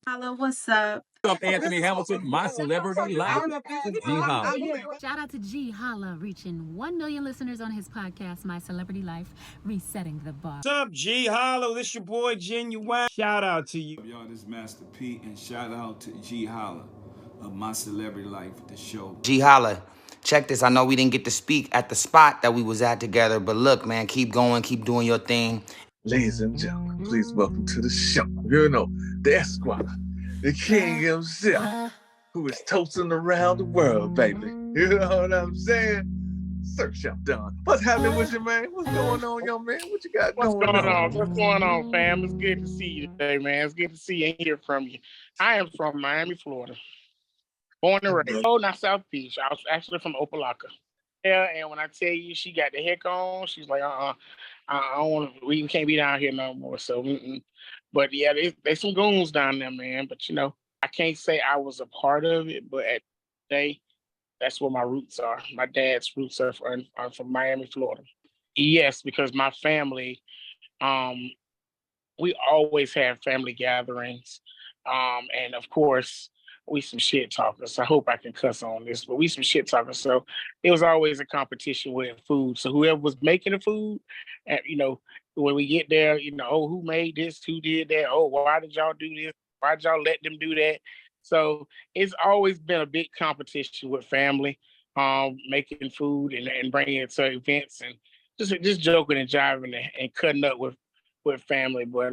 Hello, what's up? Up, Anthony Hamilton, my celebrity life. Ge.Holla. Shout out to Ge.Holla, reaching 1 million listeners on his podcast, My Celebrity Life, Resetting the Bar. What's up, Ge.Holla? This your boy, Genuine. Shout out to you. Y'all, this Master P, and shout out to Ge.Holla of My Celebrity Life, the show. Ge.Holla, check this. I know we didn't get to speak at the spot that we was at together, but look, man, keep going, keep doing your thing. Ladies and gentlemen, please welcome to the show. You know, the Esquire, the king himself, who is toasting around the world, baby. You know what I'm saying? Sir Chef Don. What's happening with you, man? What's going on, young man? What you got going on? What's going on, fam? It's good to see you today, man. It's good to see you and hear from you. I am from Miami, Florida. Born and raised. Oh, not South Beach. I was actually from Opelika. Yeah, and when I tell you she got the heck on, she's like, I don't want. We can't be down here no more. So, but yeah, there's some goons down there, man. But you know, I can't say I was a part of it. But at the day, that's where my roots are. My dad's roots are from Miami, Florida. Yes, because my family, we always have family gatherings, and of course, we some shit talkers. I hope I can cuss on this, but we some shit talkers. So it was always a competition with food. So whoever was making the food, and you know, when we get there, you know, oh, who made this? Who did that? Oh, why did y'all do this? Why did y'all let them do that? So it's always been a big competition with family, making food and bringing it to events and just joking and jiving and cutting up with family. But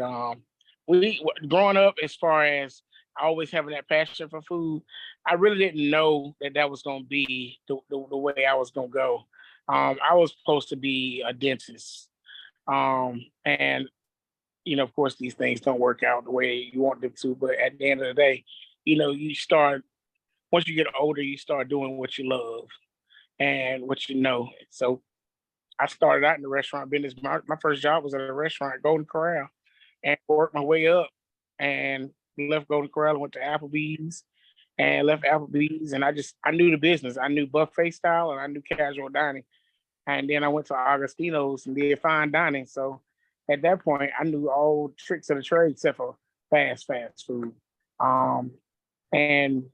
we growing up, as far as always having that passion for food, I really didn't know that was going to be the way I was going to go. I was supposed to be a dentist. And, you know, of course, these things don't work out the way you want them to. But at the end of the day, you know, once you get older, you start doing what you love and what you know. So I started out in the restaurant business. My first job was at a restaurant, Golden Corral, and worked my way up and left Golden Corral and went to Applebee's and left Applebee's. And I knew the business. I knew buffet style and I knew casual dining. And then I went to Augustino's and did fine dining. So at that point, I knew all tricks of the trade except for fast food. And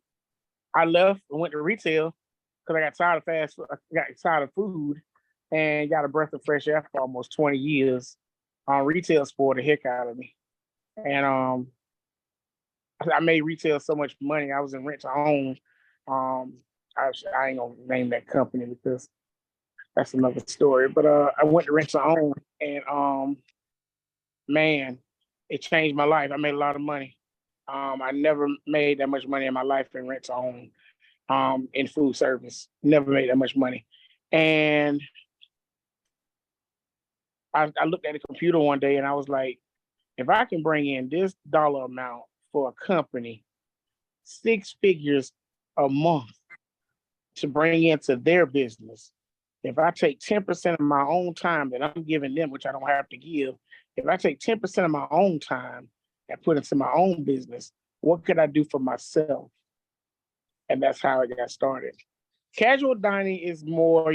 I left and went to retail because I got tired of fast food. I got tired of food and got a breath of fresh air for almost 20 years. Retail spoiled the heck out of me. And I made retail so much money. I was in rent to own. I ain't gonna name that company because that's another story. But I went to rent to own, and man, it changed my life. I made a lot of money. I never made that much money in my life in rent to own, in food service. Never made that much money. And I looked at the computer one day and I was like, if I can bring in this dollar amount for a company, 6 figures a month to bring into their business, if I take 10% of my own time that I'm giving them, which I don't have to give, if I take 10% of my own time and put into my own business, what could I do for myself? And that's how I got started. Casual dining is more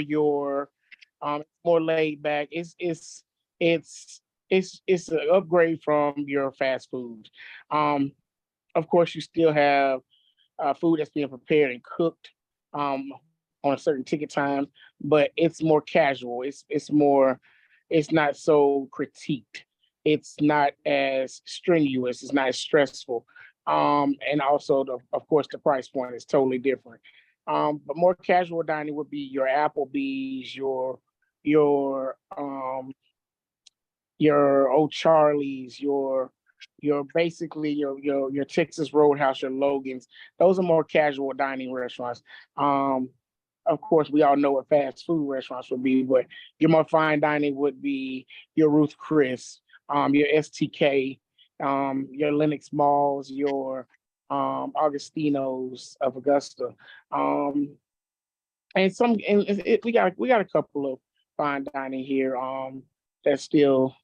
more laid back. It's an upgrade from your fast food. Of course, you still have food that's being prepared and cooked on a certain ticket time, but it's more casual. It's not so critiqued. It's not as strenuous. It's not as stressful. And also, of course, the price point is totally different. But more casual dining would be your Applebee's, your Old Charlie's, your basically your Texas Roadhouse, your Logan's. Those are more casual dining restaurants. Of course, we all know what fast food restaurants would be, but your more fine dining would be your Ruth Chris, your STK, your Lenox Malls, your Augustino's of Augusta, and we got a couple of fine dining here that still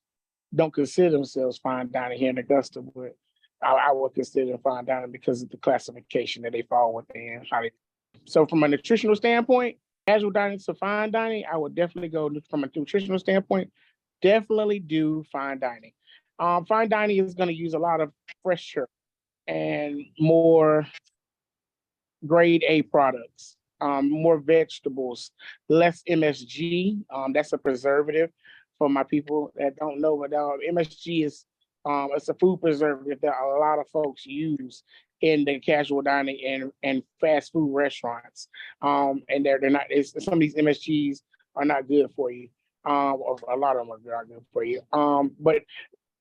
don't consider themselves fine dining here in Augusta, but I would consider them fine dining because of the classification that they fall within. So from a nutritional standpoint, casual dining to fine dining, I would definitely go from a nutritional standpoint, definitely do fine dining. Fine dining is going to use a lot of fresh shrimp. and more grade A products, more vegetables, less MSG. That's a preservative for my people that don't know, but MSG is it's a food preservative that a lot of folks use in the casual dining and fast food restaurants. And they're not. Some of these MSGs are not good for you. Or a lot of them are not good for you. But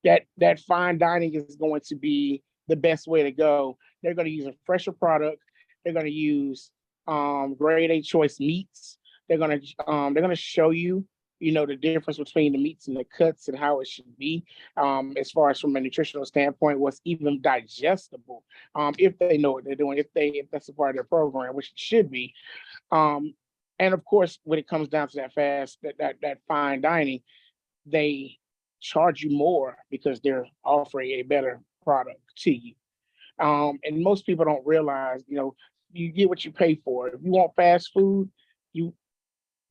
that fine dining is going to be the best way to go. They're going to use a fresher product. They're going to use grade A choice meats. They're going to show you, the difference between the meats and the cuts and how it should be, as far as from a nutritional standpoint, what's even digestible, if they know what they're doing, if that's a part of their program, which it should be. Um, and of course, when it comes down to that fine dining, they charge you more because they're offering a better product to you. And most people don't realize, you get what you pay for. If you want fast food, you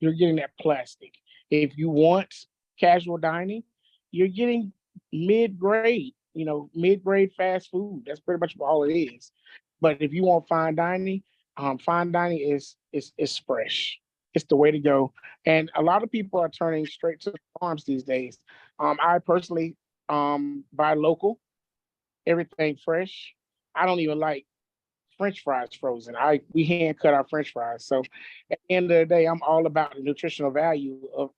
you're getting that plastic. If you want casual dining, you're getting mid-grade, mid-grade fast food. That's pretty much all it is. But if you want fine dining is fresh. It's the way to go. And a lot of people are turning straight to the farms these days. I personally buy local, everything fresh. I don't even like French fries frozen. We hand cut our French fries. So at the end of the day, I'm all about the nutritional value of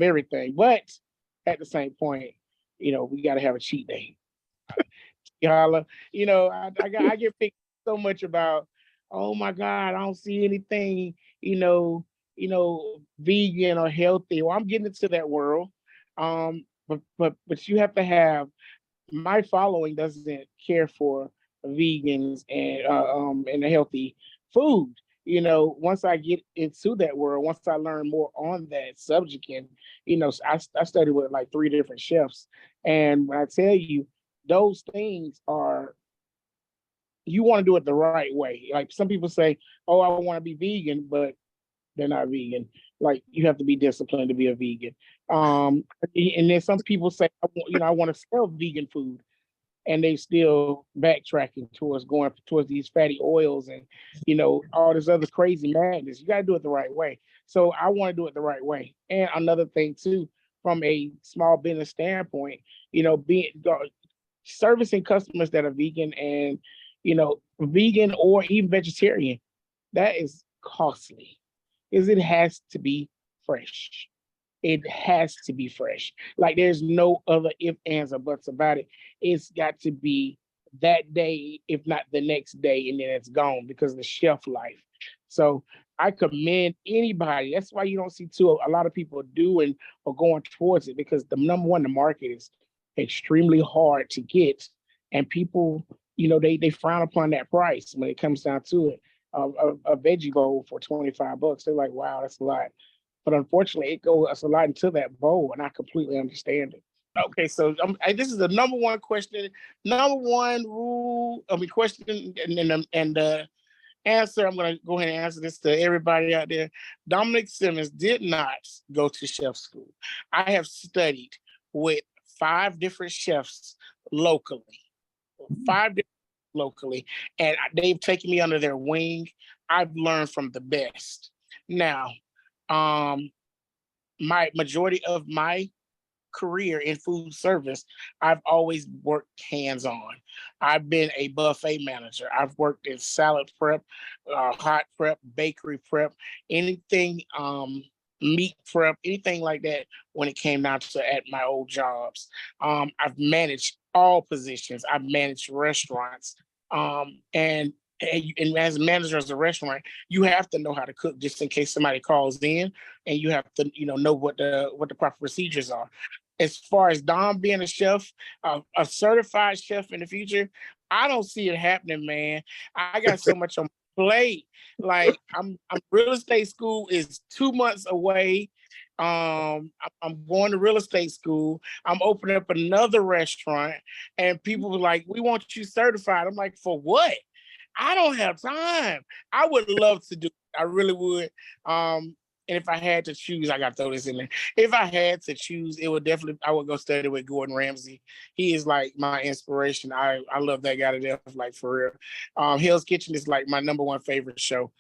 everything. But at the same point, we got to have a cheat day. Ge.Holla, I get picked so much about, oh my God, I don't see anything, vegan or healthy. Well, I'm getting into that world. But you have to have, my following doesn't care for vegans and a healthy food. Once I get into that world, once I learn more on that subject, and I studied with like 3 different chefs, and when I tell you, those things are, you want to do it the right way. Like some people say, "Oh, I want to be vegan," but they're not vegan. Like you have to be disciplined to be a vegan. And then some people say, I want to sell vegan food, and they still backtracking towards going towards these fatty oils and all this other crazy madness. You got to do it the right way. So I want to do it the right way. And another thing too, from a small business standpoint, being servicing customers that are vegan and vegan or even vegetarian, that is costly, is it has to be fresh. It has to be fresh. Like there's no other if, ands, or buts about it. It's got to be that day, if not the next day, and then it's gone because of the shelf life. So I commend anybody. That's why you don't see a lot of people doing or going towards it, because the number one, the market is extremely hard to get, and people, they frown upon that price when it comes down to it. A veggie bowl for $25, they're like, wow, that's a lot. But unfortunately, it goes a lot into that bowl, and I completely understand it. Okay, so this is the number one question, number one rule. Question, and answer. I'm going to go ahead and answer this to everybody out there. Dominik Simmons did not go to chef school. I have studied with 5 different chefs locally, 5 different locally, and they've taken me under their wing. I've learned from the best. Now, my majority of my career in food service, I've always worked hands-on. I've been a buffet manager. I've worked in salad prep, hot prep, bakery prep, anything, meat prep, anything like that when it came down to at my old jobs. I've managed all positions. I've managed restaurants. And as a manager of a restaurant, you have to know how to cook just in case somebody calls in, and you have to, know what the proper procedures are. As far as Dom being a chef, a certified chef in the future, I don't see it happening, man. I got so much on my plate. Like I'm real estate school is 2 months away. I'm going to real estate school. I'm opening up another restaurant, and people were like, "We want you certified." I'm like, "For what? I don't have time." I would love to do it. I really would. And if I had to choose, I got to throw this in there. If I had to choose, I would go study with Gordon Ramsay. He is like my inspiration. I love that guy to death, like for real. Hell's Kitchen is like my number one favorite show.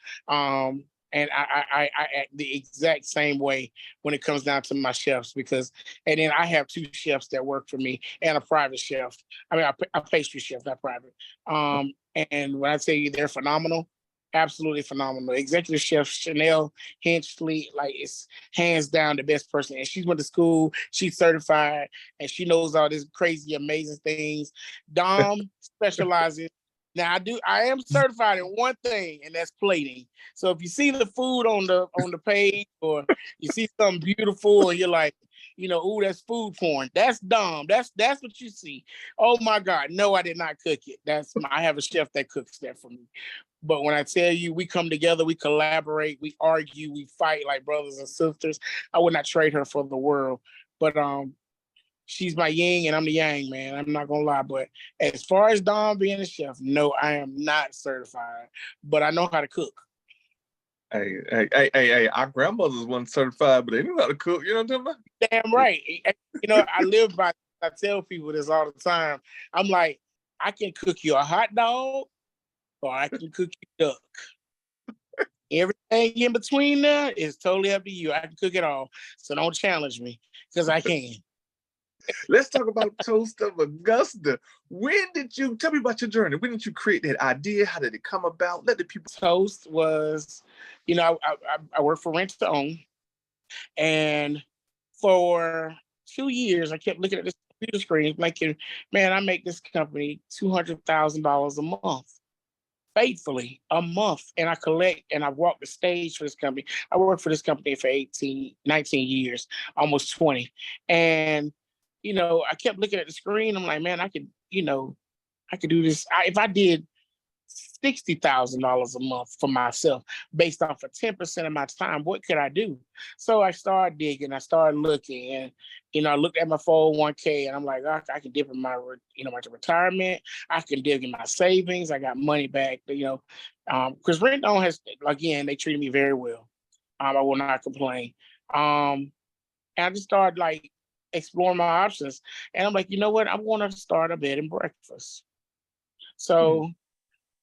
And I act the exact same way when it comes down to my chefs, and then I have 2 chefs that work for me and a private chef. I mean, a pastry chef, not private. And when I tell you they're phenomenal, absolutely phenomenal. Executive chef Chanel Hinchley, like, it's hands down the best person. And she's went to school, she's certified, and she knows all these crazy, amazing things. Dom specializes. Now I am certified in one thing, and that's plating. So if you see the food on the page, or you see something beautiful and you're like, ooh, that's food porn, that's Dom. That's what you see. Oh my God, no, I did not cook it. I have a chef that cooks that for me. But when I tell you, we come together, we collaborate, we argue, we fight like brothers and sisters. I would not trade her for the world. But she's my yin and I'm the yang, man. I'm not gonna lie. But as far as Dom being a chef, no, I am not certified, but I know how to cook. Hey, our grandmothers weren't certified, but they knew how to cook. You know what I'm talking about? Damn right. I live by, I tell people this all the time. I'm like, I can cook you a hot dog, or I can cook you duck. Everything in between there is totally up to you. I can cook it all. So don't challenge me, because I can. Let's talk about Toast of Augusta. Tell me about your journey? When did you create that idea? How did it come about? Let the people. Toast was, I worked for Rent to Own. And for 2 years, I kept looking at this computer screen thinking, man, I make this company $200,000 a month. Faithfully a month, and I collect and I walk the stage for this company. I worked for this company for 19 years, almost 20. And, I kept looking at the screen. I'm like, man, I could do this. If I did $60,000 a month for myself based off of 10% of my time, what could I do? So I started digging, I started looking, and I looked at my 401k, and I'm like, I can dip in my retirement, I can dig in my savings, I got money back, because Rendon has, again, they treated me very well. I will not complain. And I just started like exploring my options, and I'm like, you know what? I'm going to start a bed and breakfast. So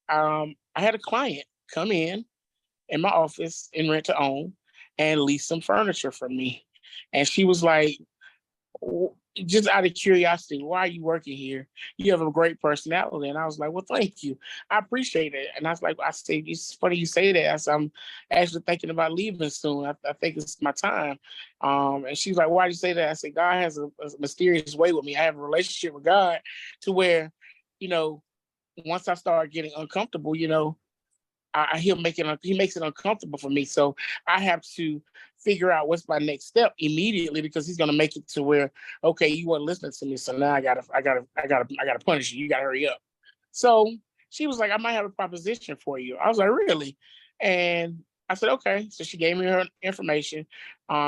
I had a client come in my office in Rent to Own and lease some furniture from me. And she was like, just out of curiosity, why are you working here? You have a great personality. And I was like, well, thank you. I appreciate it. And I was like, it's funny you say that. I said, I'm actually thinking about leaving soon. I think it's my time. And she was like, why did you say that? I said, God has a mysterious way with me. I have a relationship with God to where, once I start getting uncomfortable, he makes it uncomfortable for me. So I have to figure out what's my next step immediately, because he's gonna make it to where, okay, you weren't listening to me, so now I gotta punish you. You gotta hurry up. So she was like, I might have a proposition for you. I was like, really? And I said, okay. So she gave me her information.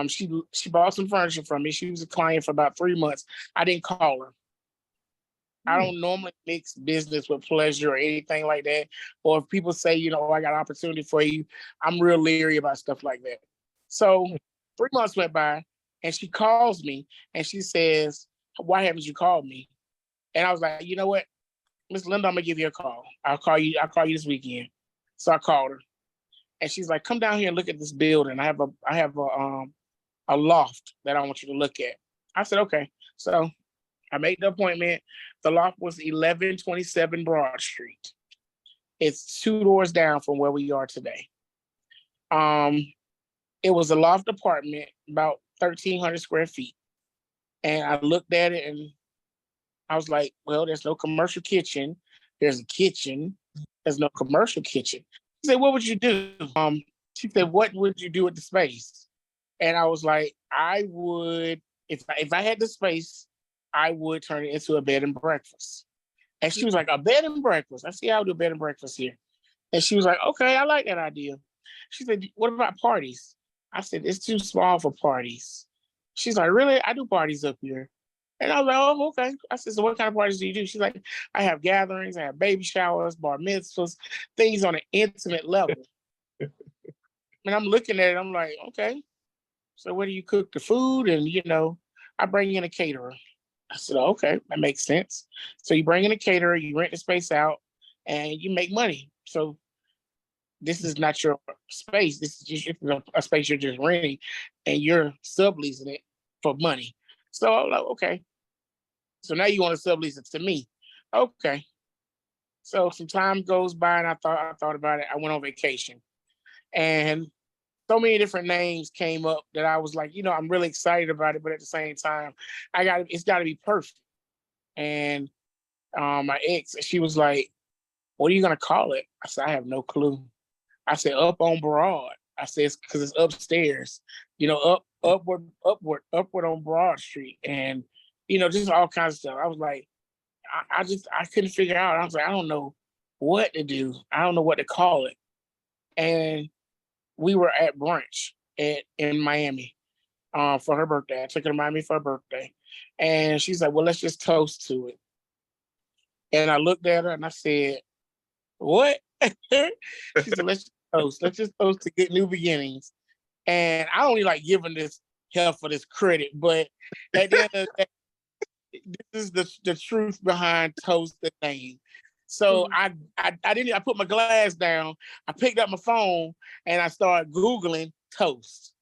She bought some furniture from me. She was a client for about 3 months. I didn't call her. I don't normally mix business with pleasure or anything like that. Or if people say, I got an opportunity for you, I'm real leery about stuff like that. So 3 months went by, and she calls me and she says, why haven't you called me? And I was like, you know what, Miss Linda, I'm gonna give you a call. I'll call you this weekend. So I called her, and she's like, come down here and look at this building. I have a loft that I want you to look at. I said, okay. So I made the appointment. The loft was 1127 Broad Street. It's 2 doors down from where we are today. It was a loft apartment, about 1,300 square feet. And I looked at it and I was like, well, there's no commercial kitchen. There's a kitchen. There's no commercial kitchen. She said, what would you do? She said, what would you do with the space? And I was like, I would, if I had the space, I would turn it into a bed and breakfast. And she was like, a bed and breakfast? I said, I'll do a bed and breakfast here. And she was like, okay, I like that idea. She said, what about parties? I said, it's too small for parties. She's like, really? I do parties up here. And I was like, oh, okay. I said, so what kind of parties do you do? She's like, I have gatherings, I have baby showers, bar mitzvahs, things on an intimate level. And I'm looking at it, I'm like, okay. So where do you cook the food? And, I bring in a caterer. I said, okay, that makes sense. So you bring in a caterer, you rent the space out, and you make money. So this is not your space. This is just a space you're just renting, and you're subleasing it for money. So I'm like, okay. So now you want to sublease it to me. Okay. So some time goes by, and I thought about it. I went on vacation, and so many different names came up that I was like, I'm really excited about it, but at the same time, it's got to be perfect. And my ex, she was like, "What are you gonna call it?" I said, "I have no clue." I said, "Up on Broad." I said, because it's upstairs, upward on Broad Street, and just all kinds of stuff. I was like, I couldn't figure out. I was like, I don't know what to do. I don't know what to call it. And we were at brunch in Miami for her birthday. I took her to Miami for her birthday. And she's like, well, let's just toast to it. And I looked at her and I said, what? She said, let's just toast. Let's just toast to get new beginnings. And I don't even like giving this hell for this credit, but at the end of the day, this is the truth behind Toast the name. So I put my glass down, I picked up my phone, and I started Googling toast.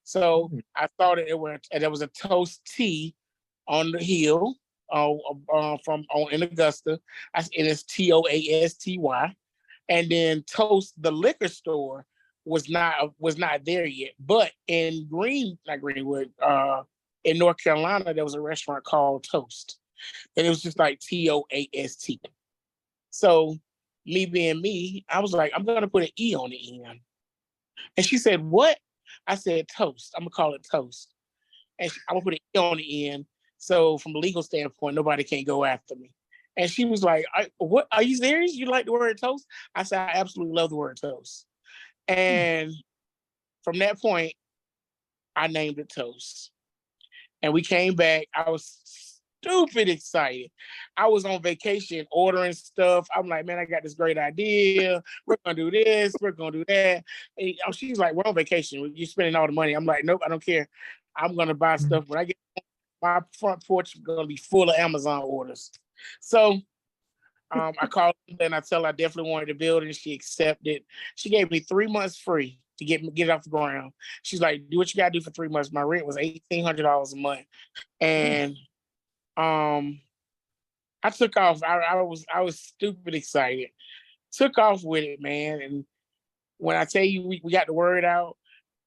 So I thought there was a toast tea on the hill in Augusta. And it's Toasty. And then Toast, the liquor store, was not there yet. But in in North Carolina, there was a restaurant called Toast. And it was just like Toast. So me being me, I was like, I'm gonna put an E on the end. And she said, what? I said toast. I'm gonna call it toast. And I'm gonna put an E on the end. So from a legal standpoint, nobody can go after me. And she was like, what, are you serious? You like the word toast? I said, I absolutely love the word toast. And from that point, I named it Toast. And we came back. I was stupid excited. I was on vacation ordering stuff. I'm like, man, I got this great idea. We're gonna do this. We're gonna do that. And she's like, we're on vacation. You're spending all the money. I'm like, nope, I don't care. I'm gonna buy stuff. When I get my front porch is gonna be full of Amazon orders. So I called her and I tell her I definitely wanted to build it. She accepted. She gave me 3 months free to get it off the ground. She's like, do what you gotta do for 3 months. My rent was $1,800 a month. And I took off. I was stupid excited. Took off with it, man. And when I tell you we got the word out,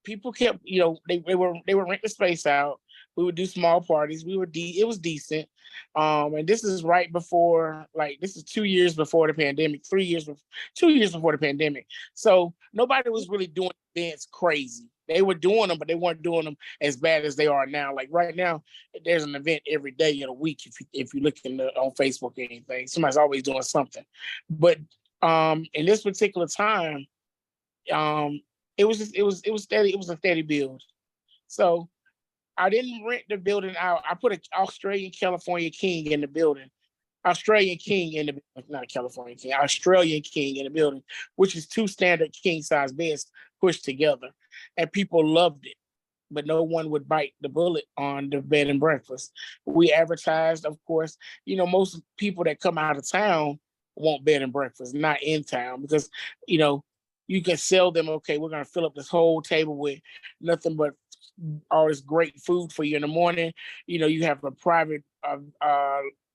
people kept, they were renting the space out. We would do small parties. It was decent. And this is right before, this is 2 years before the pandemic, 2 years before the pandemic. So nobody was really doing events crazy. They were doing them, but they weren't doing them as bad as they are now. Like right now, there's an event every day in a week. If you look on Facebook or anything, somebody's always doing something. But in this particular time, it was steady. It was a steady build. So I didn't rent the building out. I put an Australian California King in the building. Australian King in the, not California King, Australian King in the building, which is 2 standard king size beds pushed together. And people loved it, but no one would bite the bullet on the bed and breakfast. We advertised, of course, most people that come out of town want bed and breakfast, not in town, because, you can sell them, okay, we're going to fill up this whole table with nothing but all this great food for you in the morning. You have a private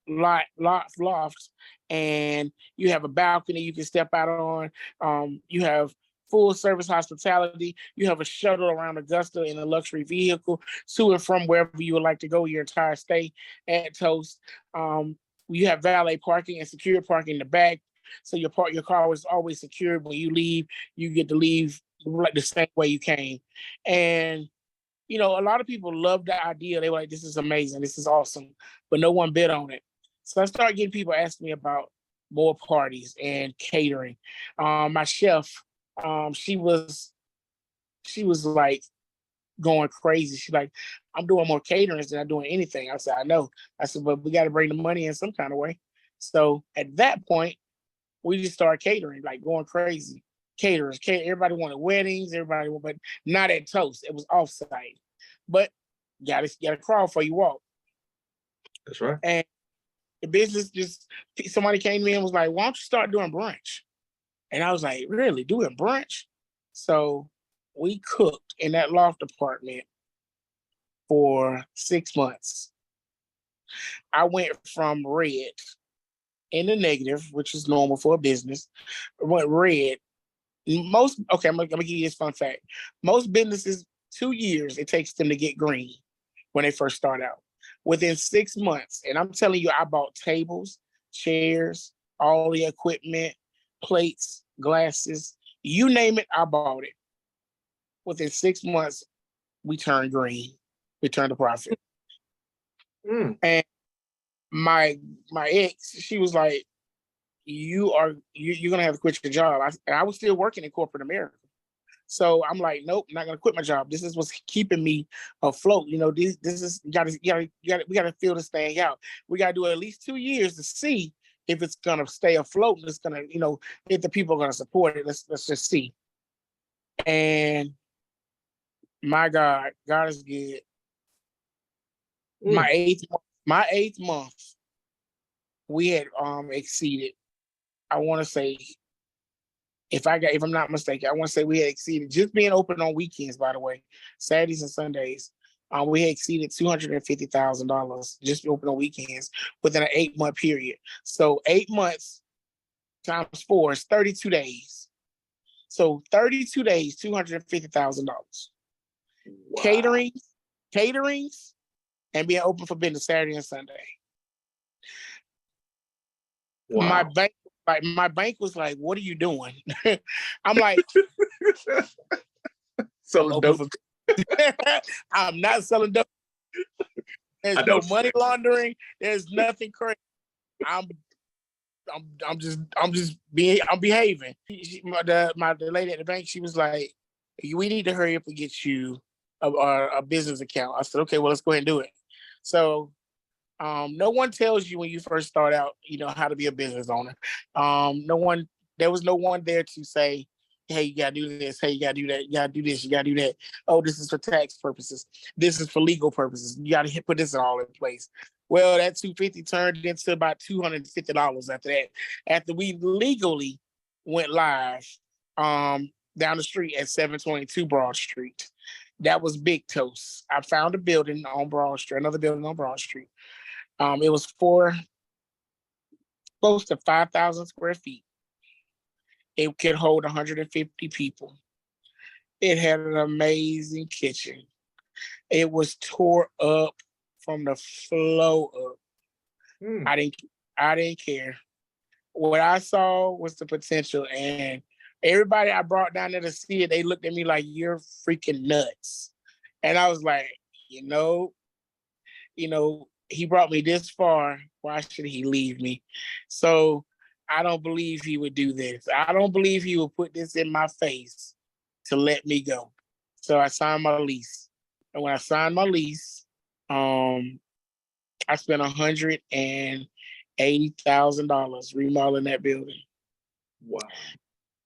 loft, and you have a balcony you can step out on. You have full service hospitality. You have a shuttle around Augusta in a luxury vehicle to and from wherever you would like to go your entire stay at Toast. You have valet parking and secure parking in the back. So your car is always secured. When you leave, you get to leave like the same way you came. And a lot of people love the idea. They were like, this is amazing. This is awesome. But no one bid on it. So I started getting people asking me about more parties and catering. My chef, she was like going crazy. She's like, I'm doing more caterings than I'm doing anything. I said, I know. I said, but we got to bring the money in some kind of way. So at that point, we just started catering, like going crazy. Caterers, everybody wanted weddings, but not at Toast. It was offsite. but gotta crawl before you walk. That's right. And the business somebody came to me and was like, why don't you start doing brunch? And I was like, really, doing brunch? So we cooked in that loft apartment for 6 months. I went from red in the negative, which is normal for a business. I went red. I'm gonna give you this fun fact. Most businesses, 2 years it takes them to get green when they first start out. Within 6 months, and I'm telling you, I bought tables, chairs, all the equipment, plates, glasses, you name it, I bought it. Within 6 months, we turned green. We turned a profit. And my ex, she was like, you're gonna have to quit your job. I was still working in corporate America. So I'm like, nope, I'm not gonna quit my job. This is what's keeping me afloat. This is we gotta feel this thing out. We gotta do at least 2 years to see if it's gonna stay afloat and it's gonna, if the people are gonna support it. Let's just see. And my God is good. My eighth month, we had exceeded. I want to say, if I'm not mistaken, I want to say we had exceeded, just being open on weekends, by the way, Saturdays and Sundays. We had exceeded $250,000 just open on weekends within an 8-month period. So 8 months times 4 is 32 days. So 32 days, $250,000. Wow. Caterings, and being open for business Saturday and Sunday. Wow. My bank was like, "What are you doing?" I'm like, selling dope. I'm not selling dope. There's no money laundering. There's nothing crazy. I'm behaving. The lady at the bank, she was like, "We need to hurry up and get you a business account." I said, "Okay, well, let's go ahead and do it." So no one tells you when you first start out, how to be a business owner. There was no one there to say, hey, you gotta do this, hey, you gotta do that, you gotta do this, you gotta do that. Oh, this is for tax purposes. This is for legal purposes. You gotta put this all in place. Well, that $250 turned into about $250 after that. After we legally went live down the street at 722 Broad Street. That was Big Toast. I found a building on Broad Street, another building on Broad Street. It was close to 5,000 square feet. It could hold 150 people. It had an amazing kitchen. It was tore up from the flow up. I didn't care. What I saw was the potential, and everybody I brought down there to see it, they looked at me like, you're freaking nuts. And I was like, he brought me this far. Why should he leave me? So I don't believe he would do this. I don't believe he would put this in my face to let me go. So I signed my lease. And when I signed my lease, I spent $180,000 remodeling that building. Wow.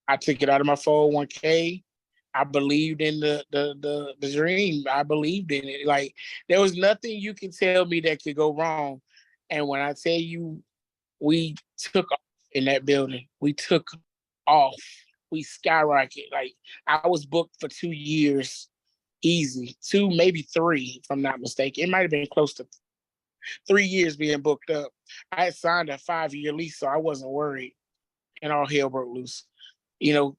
I took it out of my 401k. I believed in the dream. I believed in it. Like, there was nothing you can tell me that could go wrong. And when I tell you, we took off in that building. We took off. We skyrocketed. Like, I was booked for 2 years, easy. 2, maybe 3, if I'm not mistaken. It might have been close to 3 years being booked up. I had signed a 5-year lease, so I wasn't worried. And all hell broke loose. In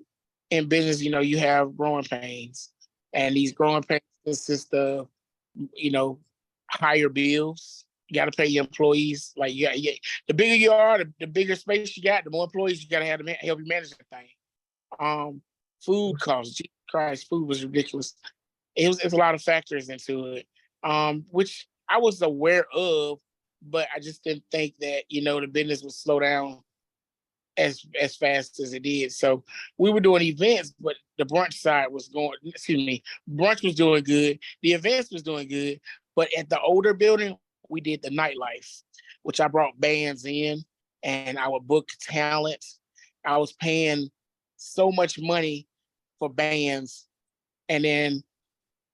business, you have growing pains, and these growing pains consist of, higher bills. You got to pay your employees. Like, the bigger you are, the bigger space you got, the more employees you got to have to help you manage the thing. Food costs. Jesus Christ, food was ridiculous. It's a lot of factors into it, which I was aware of, but I just didn't think that, the business would slow down as fast as it did. So we were doing events, but the brunch side was brunch was doing good. The events was doing good. But at the older building, we did the nightlife, which I brought bands in, and I would book talent. I was paying so much money for bands. And then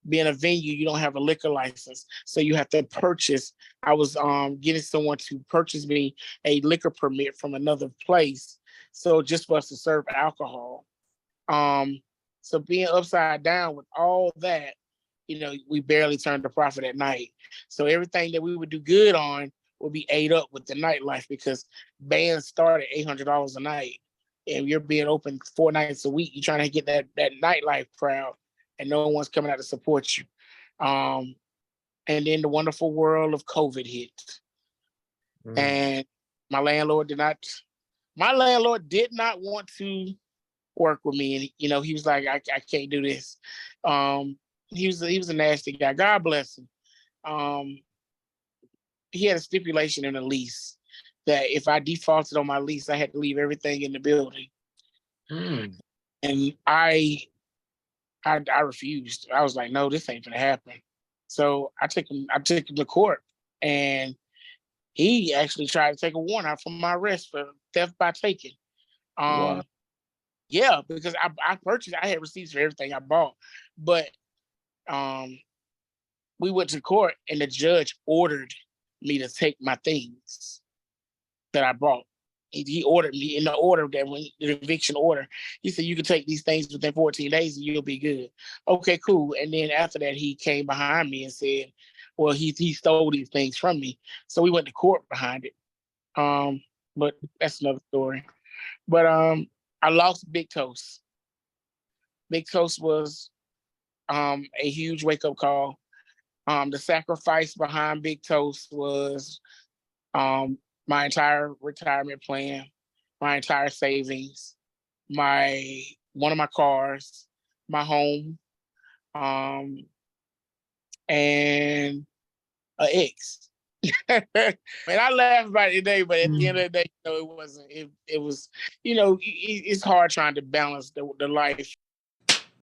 being a venue, you don't have a liquor license, so you have to purchase. I was getting someone to purchase me a liquor permit from another place, so just for us to serve alcohol. So being upside down with all that, we barely turned a profit at night. So everything that we would do good on would be ate up with the nightlife, because bands start at $800 a night, and you're being open 4 nights a week. You're trying to get that nightlife crowd, and no one's coming out to support you. And then the wonderful world of COVID hit, and my landlord did not want to work with me, and he was like, I can't do this. He was a nasty guy. God bless him. He had a stipulation in the lease that if I defaulted on my lease, I had to leave everything in the building. And I refused. I was like, no, this ain't gonna happen. So I took him to court, and he actually tried to take a warrant out from my arrest for theft by taking. Wow. Yeah, because I had receipts for everything I bought, but we went to court, and the judge ordered me to take my things that I bought. He ordered me in the order that when the eviction order, he said, you can take these things within 14 days and you'll be good. Okay, cool. And then after that, he came behind me and said, well, he stole these things from me. So we went to court behind it. But that's another story. But I lost Big Toast. Big Toast was a huge wake-up call. The sacrifice behind Big Toast was my entire retirement plan, my entire savings, one of my cars, my home, and an ex. And I laugh about it today, but at the end of the day, it wasn't. It was, it's hard trying to balance the life